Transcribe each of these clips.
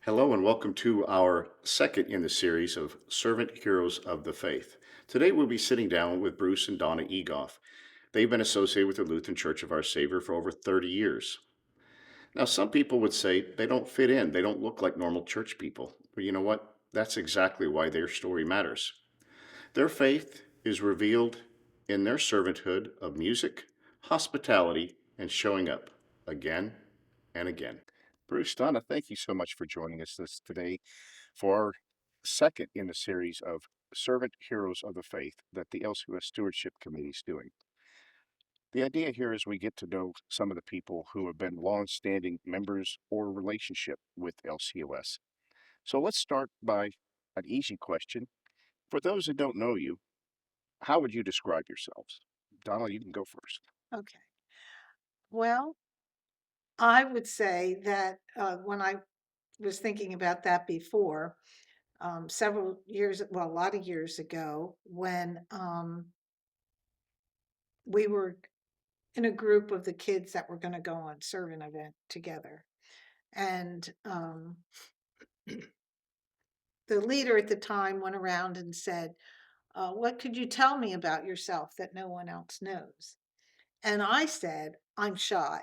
Hello and welcome to our second in the series of Servant Heroes of the Faith. Today we'll be sitting down with Bruce and Donna Egolf. They've been associated with the Lutheran Church of Our Savior for over 30 years. Now, some people would say they don't fit in, they don't look like normal church people. But you know what? That's exactly why their story matters. Their faith is revealed in their servanthood of music, hospitality, and showing up again and again. Bruce, Donna, thank you so much for joining us today for our second in the series of Servant Heroes of the Faith that the LCOS Stewardship Committee is doing. The idea here is we get to know some of the people who have been long-standing members or relationship with LCOS. So let's start by an easy question. For those who don't know you, how would you describe yourselves? Donna, you can go first. Okay. Well, I would say that when I was thinking about that before, several years, well, a lot of years ago, when we were in a group of the kids that were going to go on servant event together. And the leader at the time went around and said, what could you tell me about yourself that no one else knows? And I said, I'm shy.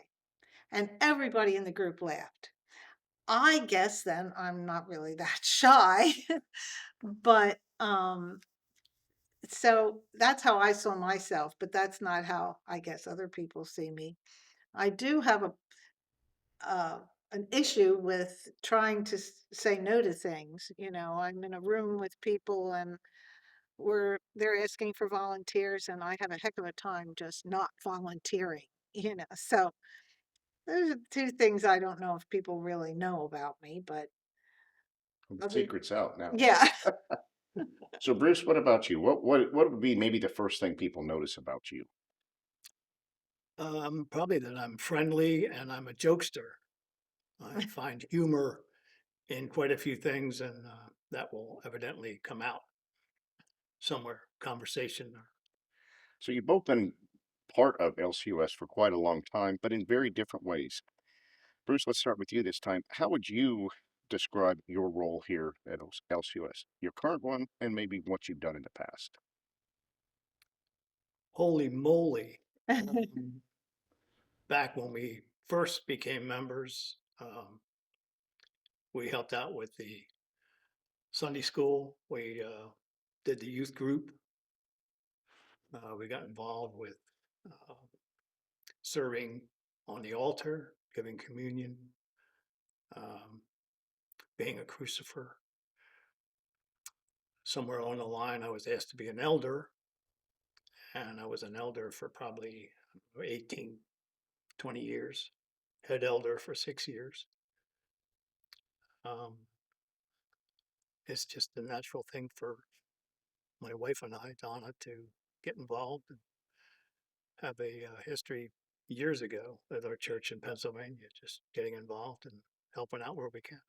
And everybody in the group laughed. I guess then I'm not really that shy, but so that's how I saw myself, but that's not how I guess other people see me. I do have uh, an issue with trying to say no to things. You know, I'm in a room with people and they're asking for volunteers, and I have a heck of a time just not volunteering. You know, so those are two things I don't know if people really know about me, but other, Secret's out now. yeah. So, Bruce, what about you? What would be maybe the first thing people notice about you? Probably that I'm friendly and I'm a jokester. I find humor in quite a few things, and that will evidently come out somewhere, conversation. So you've both been part of LCUS for quite a long time, but in very different ways. Bruce, let's start with you this time. How would you describe your role here at LCUS, your current one, and maybe what you've done in the past? Holy moly! Um, Back when we first became members, we helped out with the Sunday school. We did the youth group. We got involved with uh, serving on the altar, giving communion, um, being a crucifer. Somewhere along the line, I was asked to be an elder, and I was an elder for probably 18, 20 years, head elder for 6 years. Um, it's just a natural thing for my wife and I, Donna, to get involved and have a history years ago with our church in Pennsylvania, just getting involved and helping out where we can.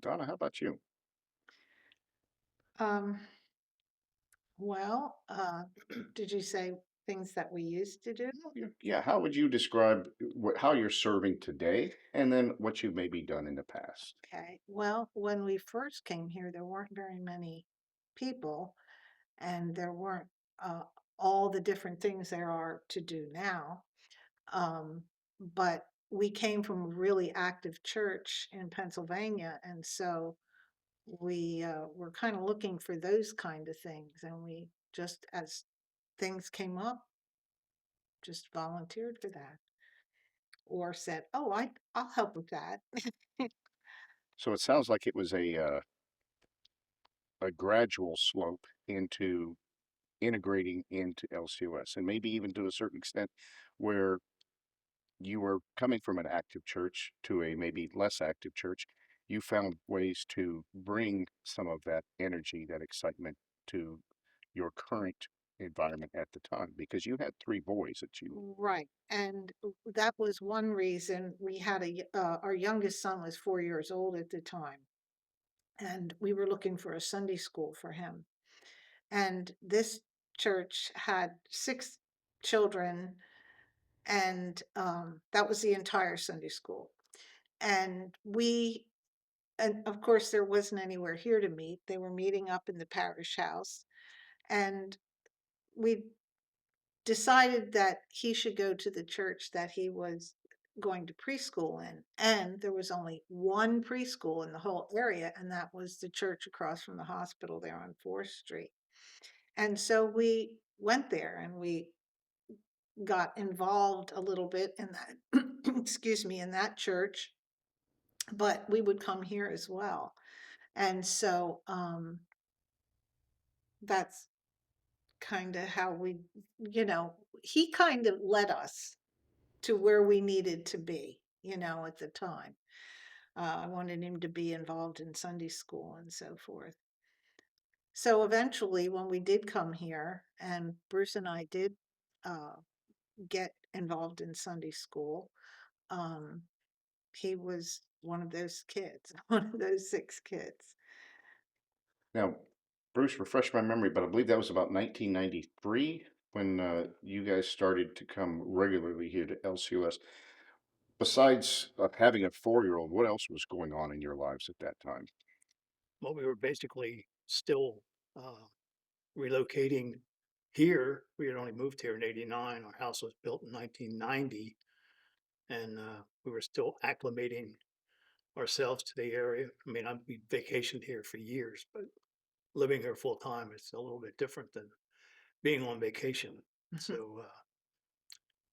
Donna, how about you? Um, well, did you say things that we used to do? Yeah, how would you describe how you're serving today, and then what you've maybe done in the past? Okay. Well, when we first came here, there weren't very many people, and there weren't uh, all the different things there are to do now. But we came from a really active church in Pennsylvania, and so we were kind of looking for those kind of things, and we just as things came up, just volunteered for that. Or said, "Oh, I'll help with that." So it sounds like it was a gradual slope into integrating into LCOS, and maybe even to a certain extent where you were coming from an active church to a maybe less active church, you found ways to bring some of that energy, that excitement to your current environment at the time because you had three boys that you. Right. And that was one reason we had our youngest son was 4 years old at the time, and we were looking for a Sunday school for him. And this church had 6 children, and that was the entire Sunday school. And we and of course, there wasn't anywhere here to meet. They were meeting up in the parish house. And we decided that he should go to the church that he was going to preschool in. And there was only one preschool in the whole area, and that was the church across from the hospital there on 4th Street. And so we went there and we got involved a little bit in that, excuse me, in that church, but we would come here as well. And so that's kind of how we, he kind of led us to where we needed to be, at the time. I wanted him to be involved in Sunday school and so forth. So eventually, when we did come here, and Bruce and I did uh, get involved in Sunday school, um, he was one of those kids, one of those 6 kids. Now, Bruce, refresh my memory, but I believe that was about 1993 when you guys started to come regularly here to LCOS. Besides having a 4-year-old, what else was going on in your lives at that time? Well, we were basically still relocating here. We had only moved here in '89. Our house was built in 1990, and we were still acclimating ourselves to the area. I mean, we vacationed here for years, but living here full time is a little bit different than being on vacation. So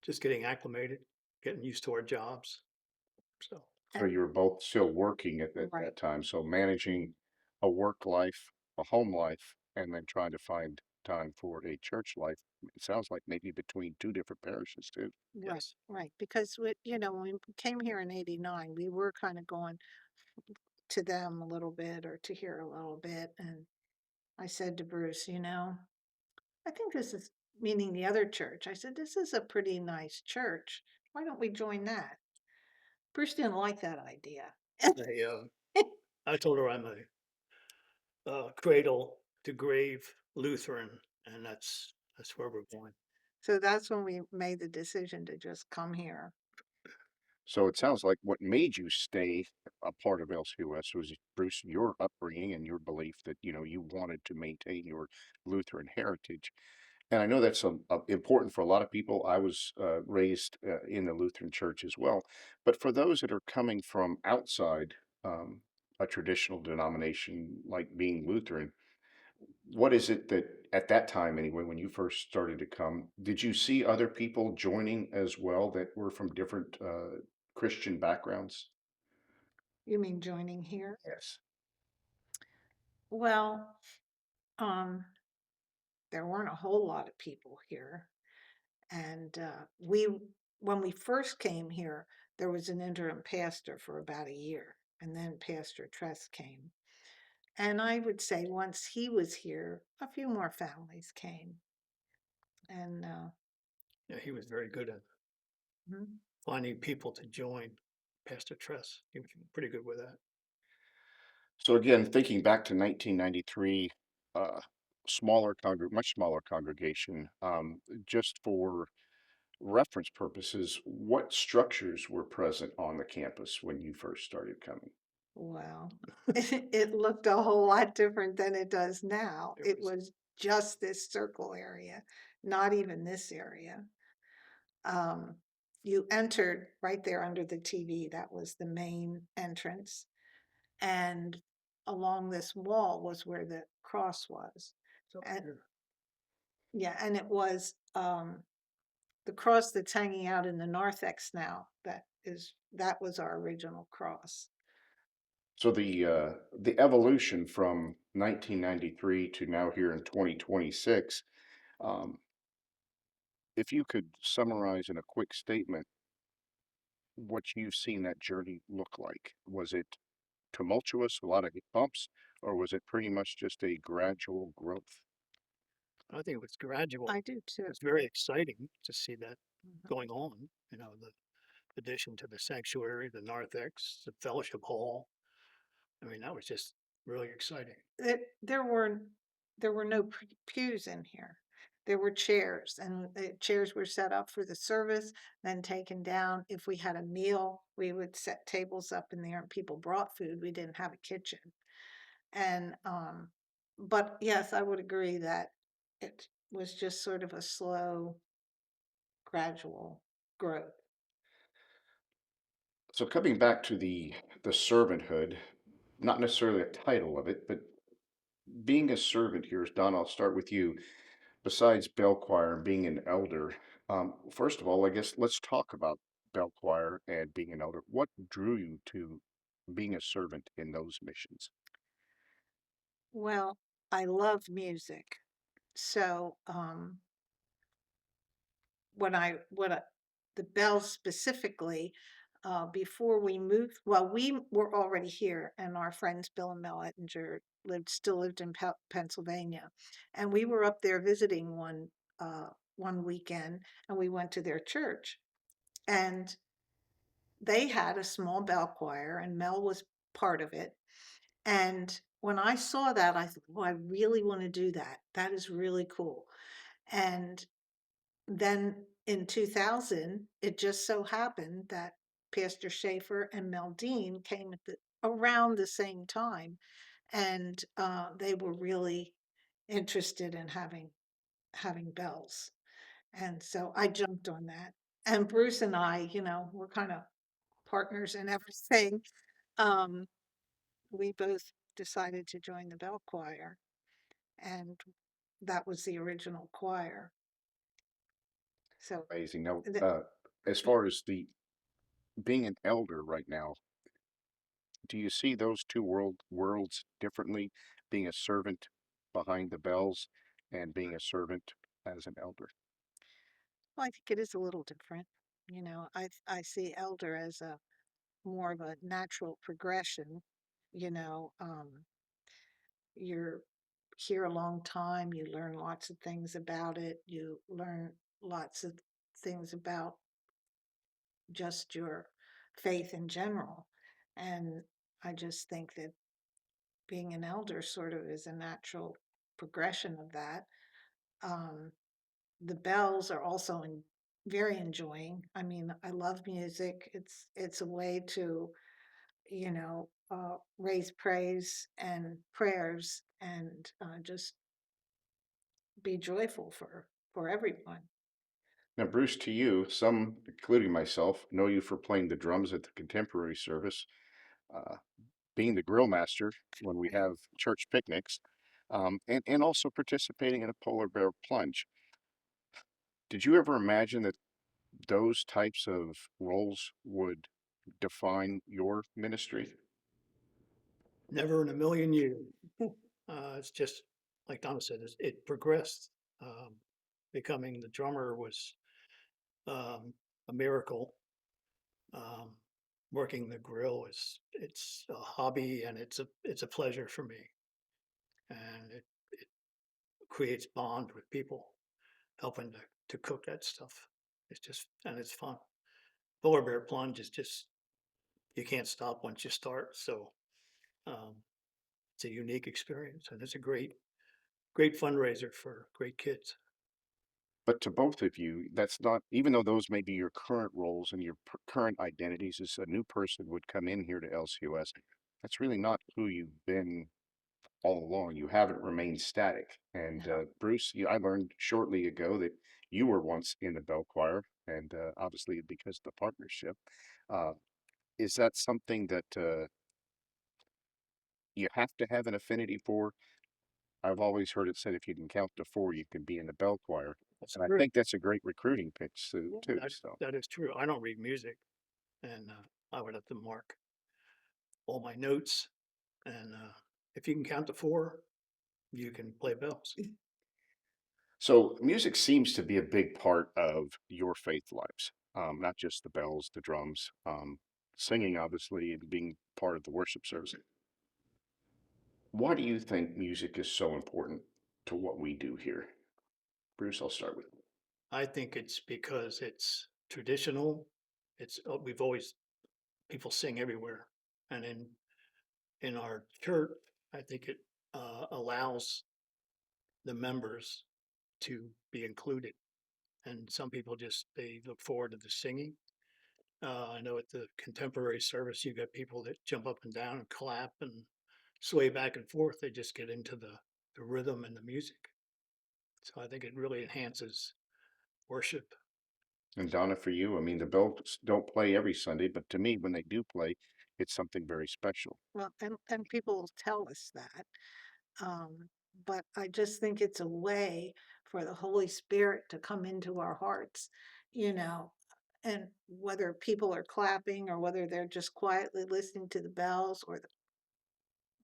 just getting acclimated, getting used to our jobs. So So And you were both still working at right, that time, so managing a work life, a home life, and then trying to find time for a church life. It sounds like maybe between two different parishes too. right, yes, right. Because when we came here in '89, we were kind of going to them a little bit or to here a little bit. And I said to Bruce, I think this is, meaning the other church. I said, this is a pretty nice church. Why don't we join that? Bruce didn't like that idea. I told her I'm a cradle to grave Lutheran, and that's where we're going. So that's when we made the decision to just come here. So it sounds like what made you stay a part of LCOS was, Bruce, your upbringing and your belief that, you wanted to maintain your Lutheran heritage. And I know that's important for a lot of people. I was raised in the Lutheran church as well. But for those that are coming from outside um, a traditional denomination like being Lutheran, what is it that at that time anyway, when you first started to come, did you see other people joining as well that were from different Christian backgrounds? You mean joining here? Yes. Well, um, there weren't a whole lot of people here. And when we first came here, there was an interim pastor for about a year. And then Pastor Tress came. And I would say once he was here, a few more families came. And Yeah, he was very good at mhm, finding people to join Pastor Tress. He was pretty good with that. So again, thinking back to 1993, uh, much smaller congregation. Just for reference purposes, what structures were present on the campus when you first started coming? well, it looked a whole lot different than it does now. It It was was just this circle area, not even this area. Um, you entered right there under the TV. That was the main entrance. And along this wall was where the cross was. it's up And here. yeah, and it was the cross that's hanging out in the narthex now. That was our original cross. So the evolution from 1993 to now here in 2026, um, if you could summarize in a quick statement what you've seen that journey look like, was it tumultuous, a lot of bumps, or was it pretty much just a gradual growth? I think it was gradual. I do too. It's very exciting to see that Mhm. going on. The addition to the sanctuary, the narthex, the fellowship hall. I mean, that was just really exciting. There were no pews in here. there were chairs, and the chairs were set up for the service, then taken down. If we had a meal, we would set tables up in there and people brought food. We didn't have a kitchen. And, but yes, I would agree that it was just sort of a slow, gradual growth. So coming back to the servanthood, not necessarily a title of it, but being a servant here, Don, I'll start with you. Besides bell choir and being an elder, first of all, I guess let's talk about bell choir and being an elder. What drew you to being a servant in those missions? Well, I love music. So, when the bells specifically, before we moved, well, we were already here, and our friends Bill and Mel Ettinger still lived in Pennsylvania, and we were up there visiting one weekend, and we went to their church, and they had a small bell choir, and Mel was part of it. And when I saw that, I thought, "Oh, I really want to do that. That is really cool." And then in 2000, it just so happened that Pastor Schaefer and Mel Dean came around the same time, and they were really interested in having bells, and so I jumped on that. And Bruce and I, we're kind of partners in everything. Um, we both decided to join the bell choir, and that was the original choir. So Amazing. Now, the, as far as the being an elder right now, do you see those two worlds differently? Being a servant behind the bells and being a servant as an elder. well, I think it is a little different. I see elder as a more of a natural progression. You're here a long time, you learn lots of things about it, you learn lots of things about just your faith in general. And I just think that being an elder sort of is a natural progression of that. Um, the bells are also very enjoying. I mean, I love music. It's a way to, raise praise and prayers and just be joyful for everyone. Now, Bruce, to you, some, including myself, know you for playing the drums at the contemporary service, uh, being the grill master when we have church picnics, and also participating in a polar bear plunge. Did you ever imagine that those types of roles would define your ministry? Never in a million years. It's just, like Donna said, it progressed. Um, Becoming the drummer was um, a miracle. Um, Working the grill it's a hobby and it's a pleasure for me. And it creates bond with people helping to cook that stuff. And it's fun. Polar bear plunge is just, you can't stop once you start. So um, it's a unique experience and it's a great fundraiser for great kids. But to both of you, that's not, even though those may be your current roles and your current identities as a new person would come in here to LCOS, that's really not who you've been all along. You haven't remained static. And No. Bruce, I learned shortly ago that you were once in the bell choir, and obviously because of the partnership. Uh, is that something that you have to have an affinity for? I've always heard it said if you can count to four, you can be in the bell choir. That's And I true. think that's a great recruiting pitch Yeah, too. So, that is true. I don't read music, and I would have to mark all my notes. And if you can count to four, you can play bells. so music seems to be a big part of your faith lives, not just the bells, the drums, singing, obviously, and being part of the worship service. Why do you think music is so important to what we do here? Bruce, I'll start with you. I think it's because it's traditional. We've always people sing everywhere, and in our church, I think it allows the members to be included. And some people just, they look forward to the singing. I know at the contemporary service, you got people that jump up and down and clap and sway back and forth. They just get into the rhythm and the music. So I think it really enhances worship. And Donna, for you, I mean, the bells don't play every Sunday, but to me, when they do play, it's something very special. Well, and people will tell us that. Um, but I just think it's a way for the Holy Spirit to come into our hearts, you know, and whether people are clapping or whether they're just quietly listening to the bells or the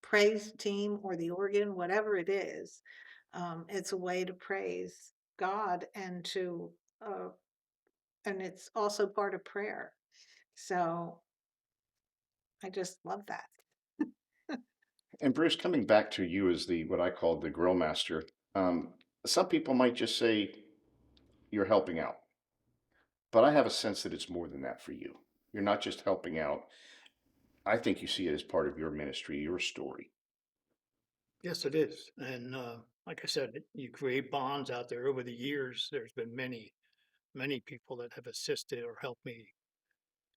praise team or the organ, whatever it is, it's a way to praise God uh, and it's also part of prayer. So I just love that. And Bruce, coming back to you as the what I call the grill master, some people might just say you're helping out, but I have a sense that it's more than that for you. You're not just helping out. I think you see it as part of your ministry, your story. Yes, it is. And like I said, you create bonds out there over the years. There's been many people that have assisted or helped me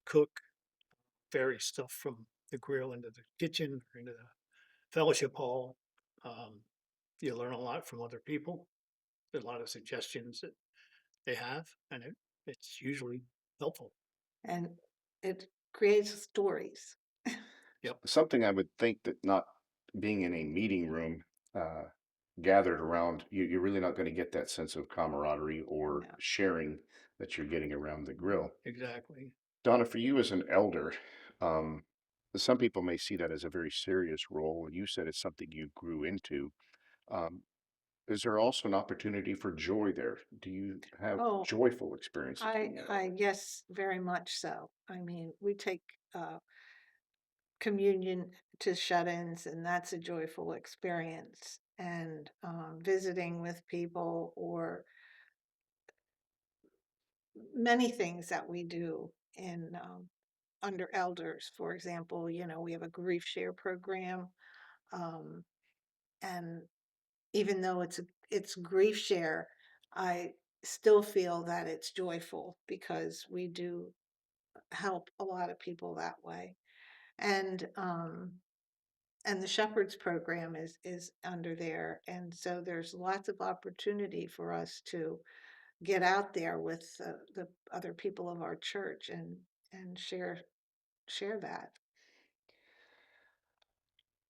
cook, vary stuff from the grill into the kitchen or into the fellowship hall. Um, you learn a lot from other people. There's a lot of suggestions that they have, and it's usually helpful. And it creates stories. Yep. Something I would think that not being in a meeting room, uh, gathered around, you're really not going to get that sense of camaraderie or No. sharing that you're getting around the grill. Exactly. Donna, for you as an elder, um, some people may see that as a very serious role, and you said it's something you grew into. Um, is there also an opportunity for joy there? Do you have Oh, joyful experiences being an I elder? guess very much so. I mean, we take communion to shut-ins, and that's a joyful experience. And visiting with people or many things that we do in under elders, for example, we have a grief share program, um, and even though it's grief share, I still feel that it's joyful because we do help a lot of people that way. And and the Shepherds program is under there. And so there's lots of opportunity for us to get out there with the other people of our church and share that.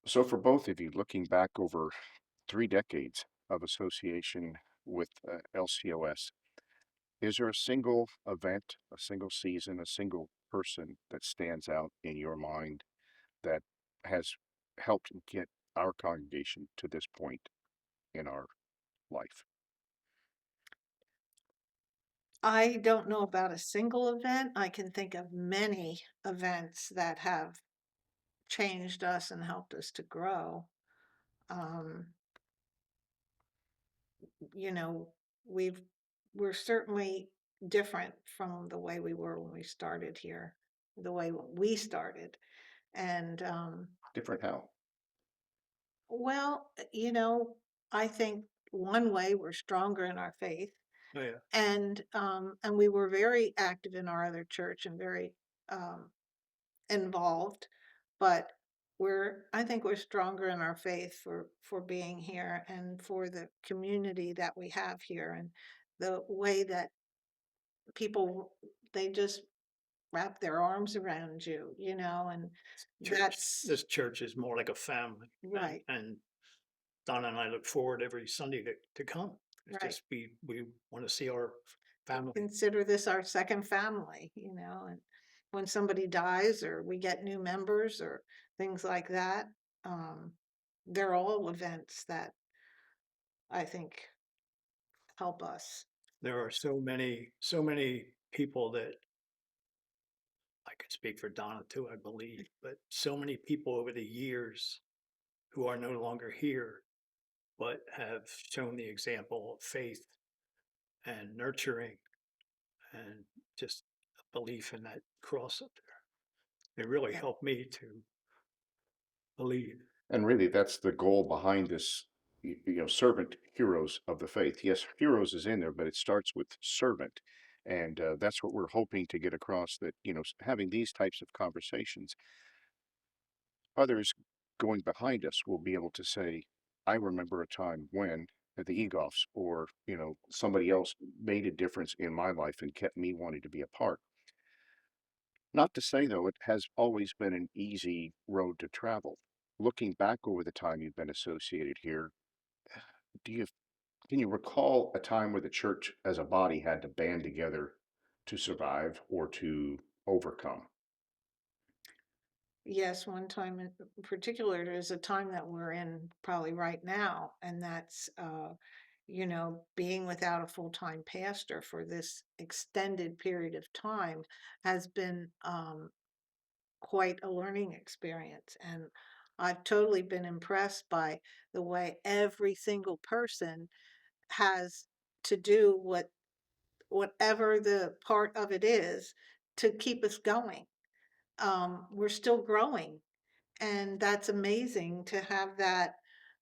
So, for both of you, looking back over 3 decades of association with LCOS, is there a single event, a single season, a single person that stands out in your mind that has helped get our congregation to this point in our life? I don't know about a single event. I can think of many events that have changed us and helped us to grow. Um, you know, we've we're certainly different from the way we were when we started here, the way we started. And Different how? well, I think one way we're stronger in our faith, Oh yeah. and we were very active in our other church and very um, involved, but I think we're stronger in our faith for being here and for the community that we have here and the way that people they just wrap their arms around you, and Church. that's This church is more like a family, and right, Donna and I look forward every Sunday to come. It's right. just we want to see our family. Consider this our second family, and when somebody dies or we get new members or things like that, um, they're all events that I think help us. There are so many people that I could speak for Donna too, I believe, but so many people over the years who are no longer here, but have shown the example of faith and nurturing and just a belief in that cross up there. It really Yeah. helped me to believe. And really, that's the goal behind this, servant heroes of the faith. Yes, heroes is in there, but it starts with servant. And that's what we're hoping to get across, that, having these types of conversations, others going behind us will be able to say, I remember a time when the Egolfs or, somebody else made a difference in my life and kept me wanting to be a part. Not to say, though, it has always been an easy road to travel. Looking back over the time you've been associated here, do you can you recall a time where the church as a body had to band together to survive or to overcome? Yes, one time in particular, there's a time that we're in probably right now, and that's, being without a full-time pastor for this extended period of time has been quite a learning experience. And I've totally been impressed by the way every single person has to do whatever the part of it is to keep us going. We're still growing, and that's amazing to have that,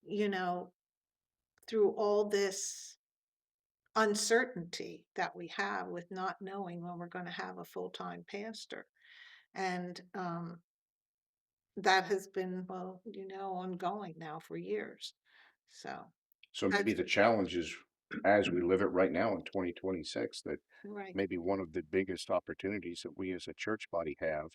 you know, through all this uncertainty that we have with not knowing when we're going to have a full-time pastor. And that has been, well, ongoing now for years. So So maybe that's the challenge is, as we live it right now in 2026, that right. maybe one of the biggest opportunities that we as a church body have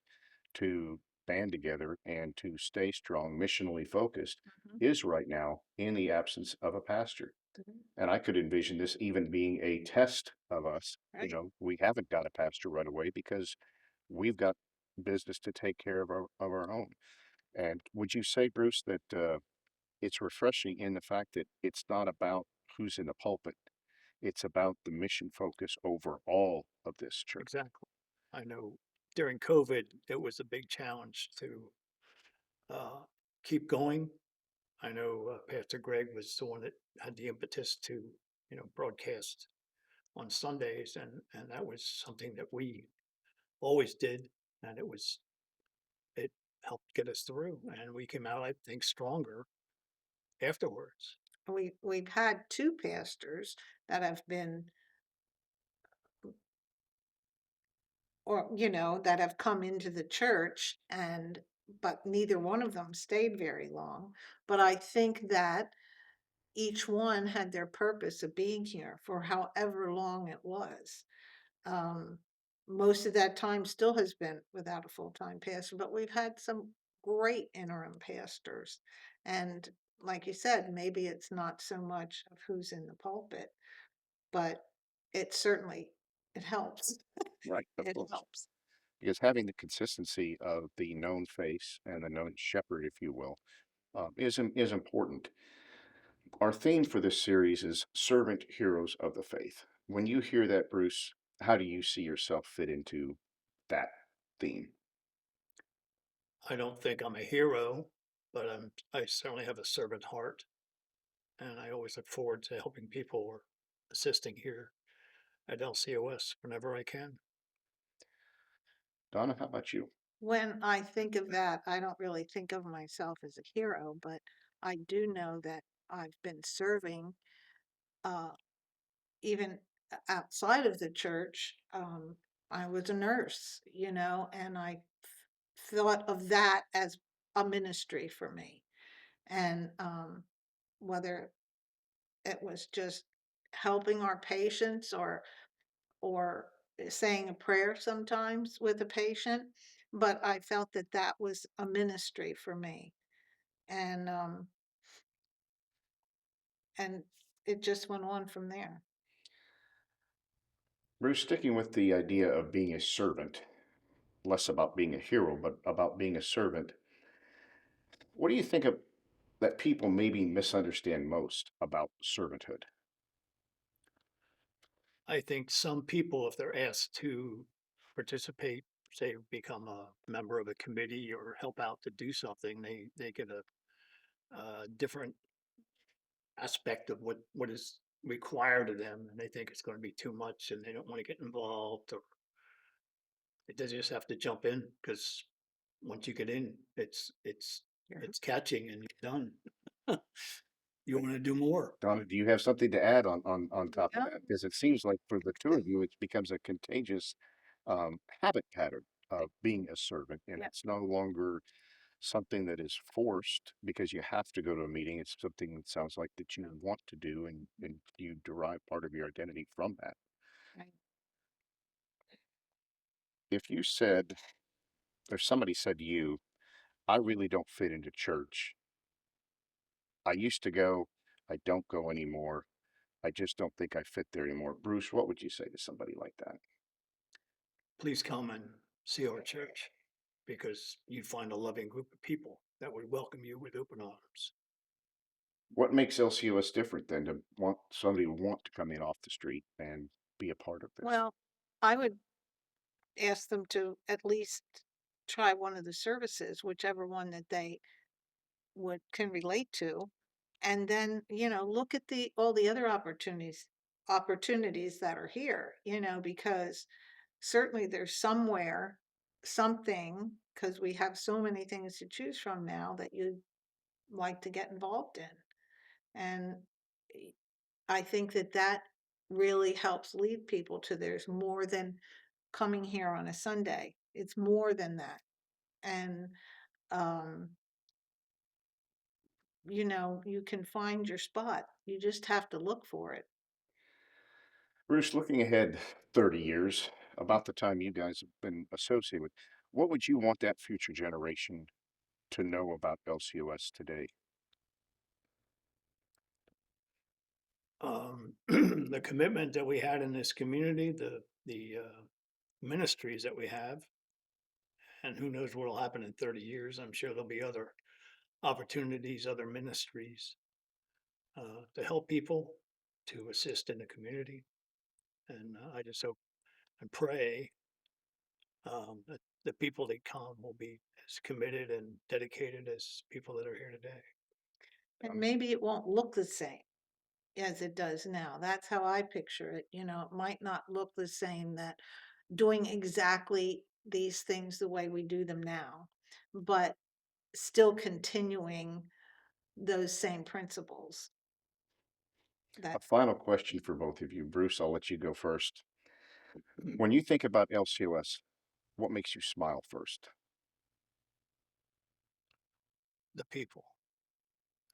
to band together and to stay strong, missionally focused, Mhm, is right now in the absence of a pastor. mhm, And I could envision this even being a test of us. right. We haven't got a pastor right away because we've got business to take care of our own. And would you say, Bruce, that it's refreshing in the fact that it's not about who's in the pulpit? It's about the mission focus over all of this church. Exactly. I know during COVID, it was a big challenge to uh, keep going. I know Pastor Greg was the one that had the impetus to, broadcast on Sundays, and that was something that we always did, and it helped get us through, and we came out, I think, stronger afterwards. We've had two pastors that have been, or that have come into the church, and but neither one of them stayed very long. But I think that each one had their purpose of being here for however long it was. Um, Most of that time still has been without a full-time pastor, but we've had some great interim pastors. And like you said, maybe it's not so much of who's in the pulpit, but it certainly it helps. Right, of It course. helps. Because having the consistency of the known face and the known shepherd, if you will, is important. Our theme for this series is servant heroes of the faith. When you hear that, Bruce, how do you see yourself fit into that theme? I don't think I'm a hero, but I certainly have a servant heart, and I always look forward to helping people or assisting here at LCOS whenever I can. Donna, how about you? When I think of that, I don't really think of myself as a hero, but I do know that I've been serving uh, even outside of the church. I was a nurse, and I thought of that as a ministry for me. And whether it was just helping our patients or saying a prayer sometimes with a patient, but I felt that that was a ministry for me. And and it just went on from there. Bruce, sticking with the idea of being a servant, less about being a hero, but about being a servant, what do you think of that people maybe misunderstand most about servanthood? I think some people, if they're asked to participate, say become a member of a committee or help out to do something, they get a different aspect of what is required of them, and they think it's going to be too much, and they don't want to get involved, or they just have to jump in because once you get in, it's Yeah. it's catching and you're done. you want to do more. Donna, do you have something to add on top of Yeah, that? Because it seems like for the two of you, it becomes a contagious habit pattern of being a servant, and yeah, it's no longer something that is forced because you have to go to a meeting. It's something that sounds like that you want to do, and you derive part of your identity from that. right. If you said, if somebody said to you, I really don't fit into church. I used to go, I don't go anymore. I just don't think I fit there anymore. Bruce, what would you say to somebody like that? Please come and see our church because you'd find a loving group of people that would welcome you with open arms. What makes LCOS different than to want somebody to want to come in off the street and be a part of this? Well, I would ask them to at least try one of the services, whichever one that they would can relate to, and then, look at the all the other opportunities that are here, because certainly there's somewhere something, because we have so many things to choose from now, that you'd like to get involved in. And e- I think that that really helps lead people to there's more than coming here on a Sunday. It's more than that. And um, you can find your spot. You just have to look for it. Bruce, looking ahead 30 years, about the time you guys have been associated with, what would you want that future generation to know about LCOS today? The commitment that we had in this community, the ministries that we have, and who knows what will happen in 30 years. I'm sure there'll be other opportunities, other ministries to help people, to assist in the community. And I just hope and pray that the people that come will be as committed and dedicated as people that are here today. And maybe it won't look the same as it does now. That's how I picture it. It might not look the same, that doing exactly these things the way we do them now, but still continuing those same principles. A That final question for both of you. Bruce, I'll let you go first. When you think about LCOS, what makes you smile first? The people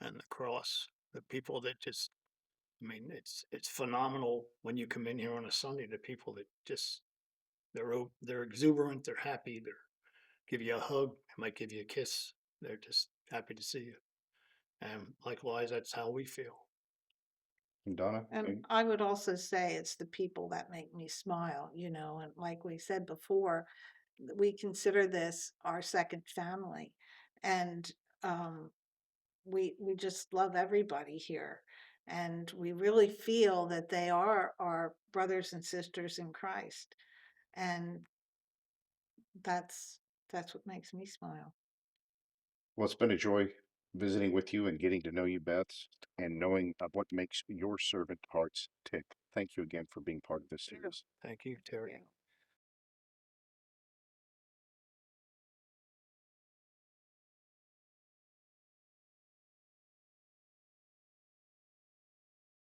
and the cross, the people that just, I mean, it's phenomenal when you come in here on a Sunday. The people that just they're exuberant, they're happy, they're give you a hug, they might give you a kiss. They're just happy to see you. And likewise, that's how we feel. And Donna? And I would also say it's the people that make me smile, and like we said before, we consider this our second family. And um, we just love everybody here. And we really feel that they are our brothers and sisters in Christ. And that's what makes me smile. Well, it's been a joy visiting with you and getting to know you, Beth, and knowing what makes your servant hearts tick. Thank you again for being part of this Yeah. series. Thank you, Terry. Yeah.